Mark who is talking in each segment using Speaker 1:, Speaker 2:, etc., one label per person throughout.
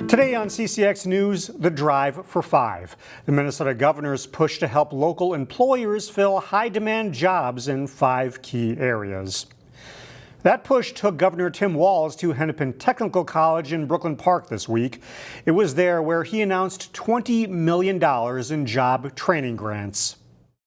Speaker 1: Today on CCX News, the drive for 5. The Minnesota governor's push to help local employers fill high-demand jobs in 5 key areas. That push took Governor Tim Walz to Hennepin Technical College in Brooklyn Park this week. It was there where he announced $20 million in job training grants.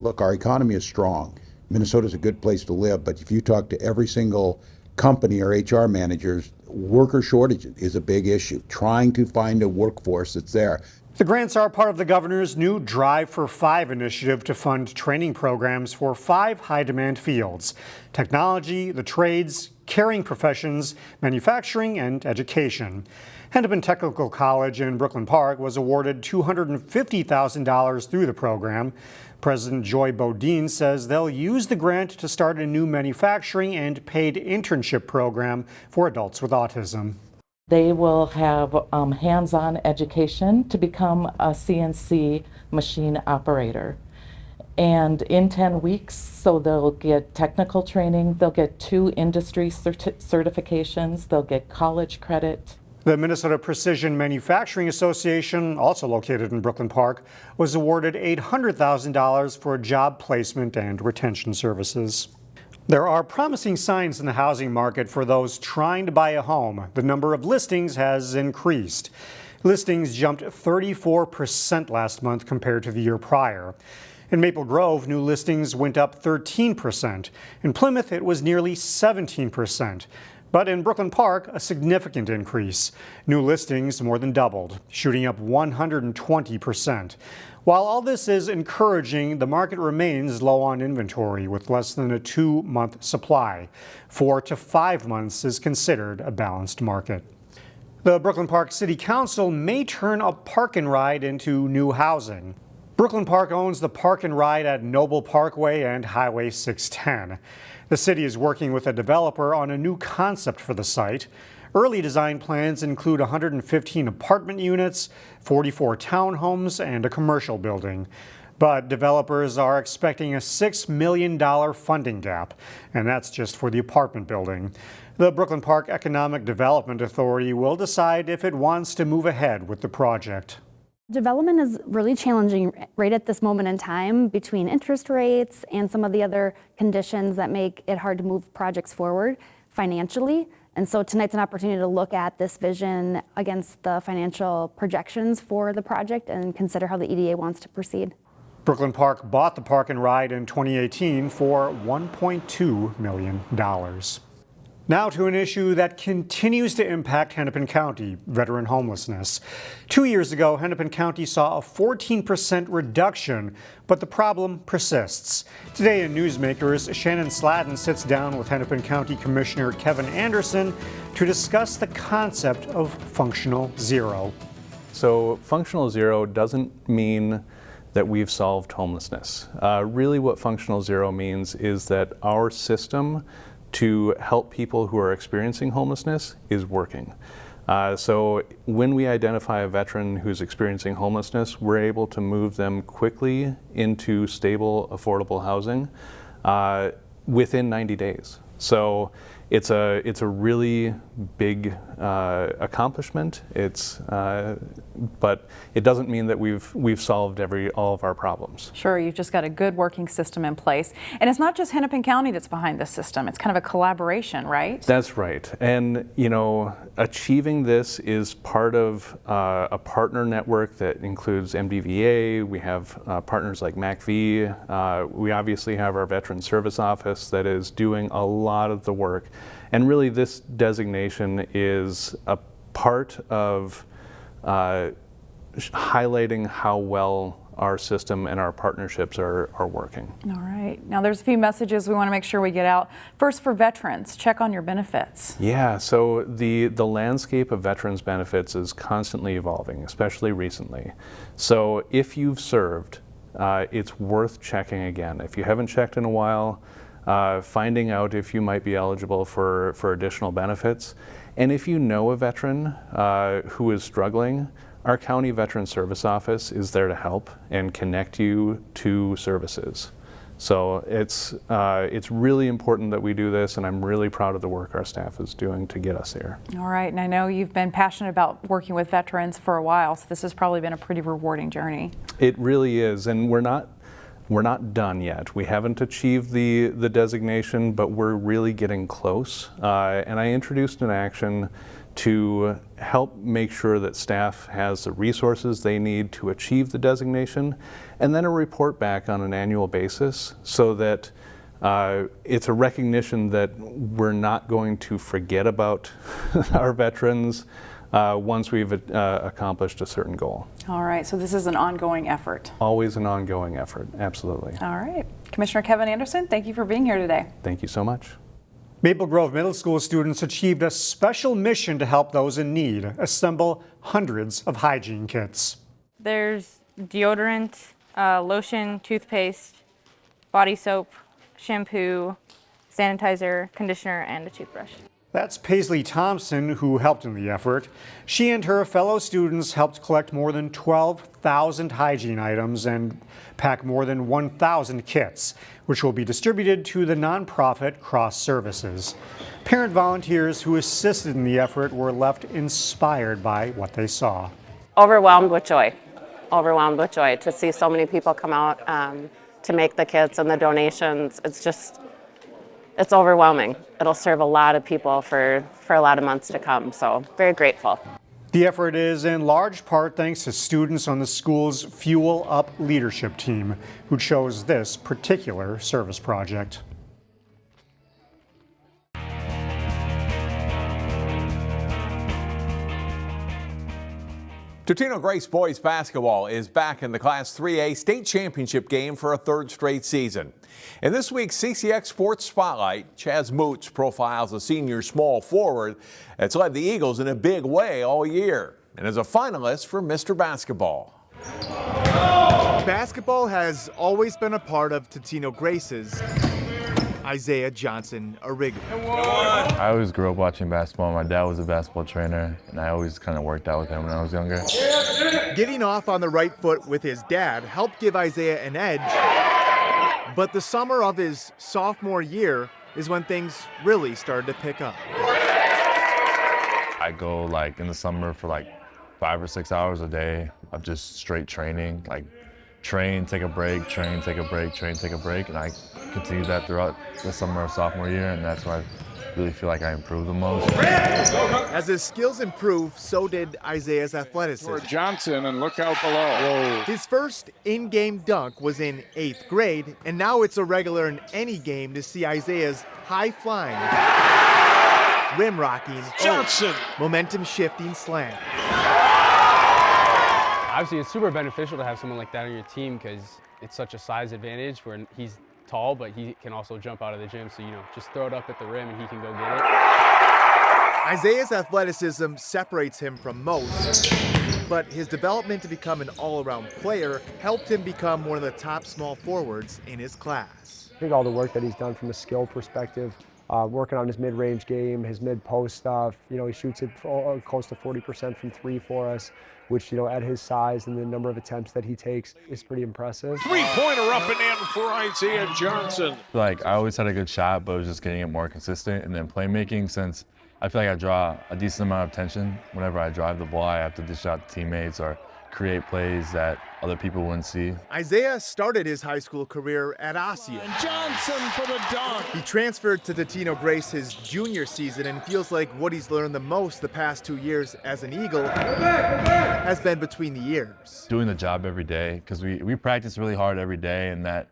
Speaker 2: Look, our economy is strong. Minnesota's a good place to live, but if you talk to every single company or HR managers, worker shortage is a big issue, trying to find a workforce that's there.
Speaker 1: The grants are part of the governor's new Drive for 5 initiative to fund training programs for 5 high-demand fields: technology, the trades, caring professions, manufacturing, and education. Hennepin Technical College in Brooklyn Park was awarded $250,000 through the program. President Joy Bodine says they'll use the grant to start a new manufacturing and paid internship program for adults with autism.
Speaker 3: They will have hands-on education to become a CNC machine operator. And in 10 weeks, so they'll get technical training, they'll get 2 industry certifications, they'll get college credit.
Speaker 1: The Minnesota Precision Manufacturing Association, also located in Brooklyn Park, was awarded $800,000 for job placement and retention services. There are promising signs in the housing market for those trying to buy a home. The number of listings has increased. Listings jumped 34% last month compared to the year prior. In Maple Grove, new listings went up 13%. In Plymouth, it was nearly 17%. But in Brooklyn Park, a significant increase. New listings more than doubled, shooting up 120%. While all this is encouraging, the market remains low on inventory with less than a 2-month supply. 4 to 5 months is considered a balanced market. The Brooklyn Park City Council may turn a park and ride into new housing. Brooklyn Park owns the park and ride at Noble Parkway and Highway 610. The city is working with a developer on a new concept for the site. Early design plans include 115 apartment units, 44 townhomes, and a commercial building. But developers are expecting a $6 million funding gap, and that's just for the apartment building. The Brooklyn Park Economic Development Authority will decide if it wants to move ahead with the project.
Speaker 4: Development is really challenging right at this moment in time between interest rates and some of the other conditions that make it hard to move projects forward financially. And so tonight's an opportunity to look at this vision against the financial projections for the project and consider how the EDA wants to proceed.
Speaker 1: Brooklyn Park bought the park and ride in 2018 for $1.2 million. Now to an issue that continues to impact Hennepin County, veteran homelessness. 2 years ago, Hennepin County saw a 14% reduction, but the problem persists. Today in Newsmakers, Shannon Sladden sits down with Hennepin County Commissioner Kevin Anderson to discuss the concept of functional zero.
Speaker 5: So functional zero doesn't mean that we've solved homelessness. Really what functional zero means is that our system to help people who are experiencing homelessness is working. So when we identify a veteran who's experiencing homelessness, we're able to move them quickly into stable, affordable housing within 90 days. So it's a really big accomplishment. But it doesn't mean that we've solved all of our problems.
Speaker 6: Sure, you've just got a good working system in place. And it's not just Hennepin County that's behind this system. It's kind of a collaboration, right?
Speaker 5: That's right. And achieving this is part of a partner network that includes MDVA. We have partners like MACV. We obviously have our Veteran Service Office that is doing a lot of the work. And really this designation is a part of highlighting how well our system and our partnerships are working.
Speaker 6: All right. Now there's a few messages we want to make sure we get out. First, for veterans, check on your benefits.
Speaker 5: Yeah, so the landscape of veterans benefits is constantly evolving, especially recently. So if you've served, it's worth checking again. If you haven't checked in a while, finding out if you might be eligible for additional benefits. And if you know a veteran who is struggling, our County Veteran Service Office is there to help and connect you to services. So it's really important that we do this, and I'm really proud of the work our staff is doing to get us there.
Speaker 6: All right, and I know you've been passionate about working with veterans for a while, so this has probably been a pretty rewarding journey.
Speaker 5: It really is, and we're not done yet. We haven't achieved the designation, but we're really getting close. And I introduced an action to help make sure that staff has the resources they need to achieve the designation, and then a report back on an annual basis, so that it's a recognition that we're not going to forget about our veterans once we've accomplished a certain goal.
Speaker 6: All right, so this is an ongoing effort.
Speaker 5: Always an ongoing effort, absolutely.
Speaker 6: All right, Commissioner Kevin Anderson, thank you for being here today.
Speaker 5: Thank you so much.
Speaker 1: Maple Grove Middle School students achieved a special mission to help those in need, assemble hundreds of hygiene kits.
Speaker 7: There's deodorant, lotion, toothpaste, body soap, shampoo, sanitizer, conditioner, and a toothbrush.
Speaker 1: That's Paisley Thompson, who helped in the effort. She and her fellow students helped collect more than 12,000 hygiene items and pack more than 1,000 kits, which will be distributed to the nonprofit Cross Services. Parent volunteers who assisted in the effort were left inspired by what they saw.
Speaker 8: Overwhelmed with joy to see so many people come out to make the kits and the donations. It's overwhelming. It'll serve a lot of people for a lot of months to come, so very grateful.
Speaker 1: The effort is in large part thanks to students on the school's Fuel Up leadership team, who chose this particular service project.
Speaker 9: Totino-Grace boys basketball is back in the Class 3A state championship game for a third straight season. In this week's CCX Sports Spotlight, Chaz Moots profiles a senior small forward that's led the Eagles in a big way all year and is a finalist for Mr. Basketball.
Speaker 10: Basketball has always been a part of Totino-Grace's Isaiah Johnson Ariga.
Speaker 11: I always grew up watching basketball. My dad was a basketball trainer, and I always kind of worked out with him when I was younger.
Speaker 10: Getting off on the right foot with his dad helped give Isaiah an edge, but the summer of his sophomore year is when things really started to pick up.
Speaker 11: I go in the summer for 5 or 6 hours a day of just straight training, train, take a break, train, take a break, train, take a break, and I continued that throughout the summer of sophomore year, and that's where I really feel like I improved the most.
Speaker 10: As his skills improved, so did Isaiah's athleticism.
Speaker 12: For Johnson, and look out below. Whoa.
Speaker 10: His first in-game dunk was in 8th grade, and now it's a regular in any game to see Isaiah's high-flying, rim-rocking,
Speaker 12: Johnson,
Speaker 10: momentum-shifting slam.
Speaker 13: Obviously, it's super beneficial to have someone like that on your team because it's such a size advantage where he's tall, but he can also jump out of the gym. So, just throw it up at the rim and he can go get it.
Speaker 10: Isaiah's athleticism separates him from most, but his development to become an all-around player helped him become one of the top small forwards in his class.
Speaker 14: I think all the work that he's done from a skill perspective, working on his mid-range game, his mid-post stuff, he shoots it close to 40% from 3 for us, which, at his size and the number of attempts that he takes is pretty impressive.
Speaker 12: Three-pointer up and in for Isaiah Johnson.
Speaker 11: I always had a good shot, but it was just getting it more consistent. And then playmaking, since I feel like I draw a decent amount of attention whenever I drive the ball, I have to dish out to teammates or create plays that other people wouldn't see.
Speaker 10: Isaiah started his high school career at Osseo.
Speaker 12: And Johnson for the dunk.
Speaker 10: He transferred to Totino-Grace his junior season and feels like what he's learned the most the past 2 years as an Eagle has been between the years.
Speaker 11: Doing the job every day, because we practice really hard every day, and that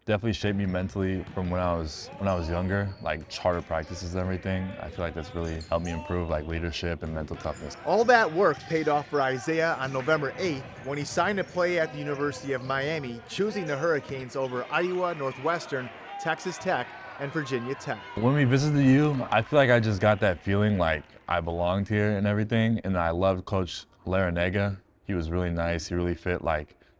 Speaker 11: definitely shaped me mentally from when I was younger, harder practices and everything. I feel like that's really helped me improve leadership and mental toughness.
Speaker 10: All that work paid off for Isaiah on November 8th when he signed to play at the University of Miami, choosing the Hurricanes over Iowa, Northwestern, Texas Tech, and Virginia Tech.
Speaker 11: When we visited the U, I feel like I just got that feeling like I belonged here and everything, and I loved Coach Larinaga. He was really nice. He really fit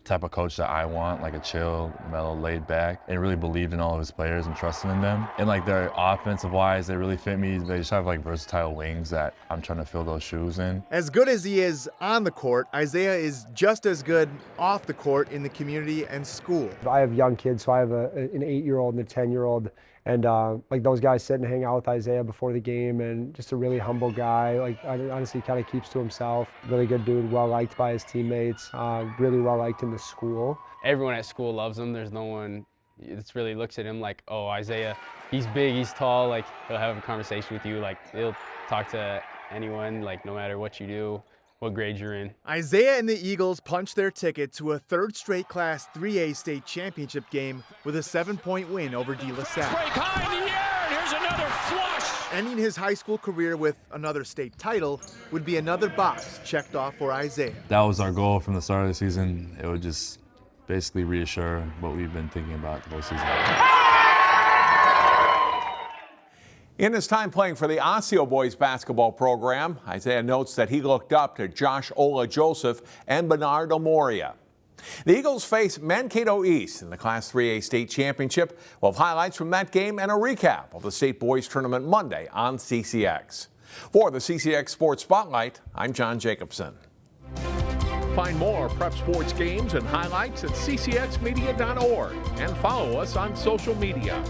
Speaker 11: type of coach that I want, like a chill, mellow, laid back, and really believed in all of his players and trusted in them. And like their offensive wise, they really fit me. They just have like versatile wings that I'm trying to fill those shoes in.
Speaker 10: As good as he is on the court, Isaiah is just as good off the court in the community and school.
Speaker 14: I have young kids, so I have an 8-year-old and a 10-year-old. And like those guys sit and hang out with Isaiah before the game, and just a really humble guy. Like honestly, kind of keeps to himself. Really good dude, well liked by his teammates, really well liked in the school.
Speaker 13: Everyone at school loves him. There's no one that really looks at him like, oh, Isaiah, he's big, he's tall. Like he'll have a conversation with you. Like he'll talk to anyone, like no matter what you do, what grade you're in.
Speaker 10: Isaiah and the Eagles punched their ticket to a third straight Class 3A state championship game with a 7-point win over De La Salle.
Speaker 12: Break high in the air, and here's another flush.
Speaker 10: Ending his high school career with another state title would be another box checked off for Isaiah.
Speaker 11: That was our goal from the start of the season. It would just basically reassure what we've been thinking about the whole season.
Speaker 9: In his time playing for the Osseo boys basketball program, Isaiah notes that he looked up to Josh Ola Joseph and Bernardo Moria. The Eagles face Mankato East in the Class 3A state championship. We'll have highlights from that game and a recap of the state boys tournament Monday on CCX. For the CCX Sports Spotlight, I'm John Jacobson.
Speaker 12: Find more prep sports games and highlights at ccxmedia.org and follow us on social media.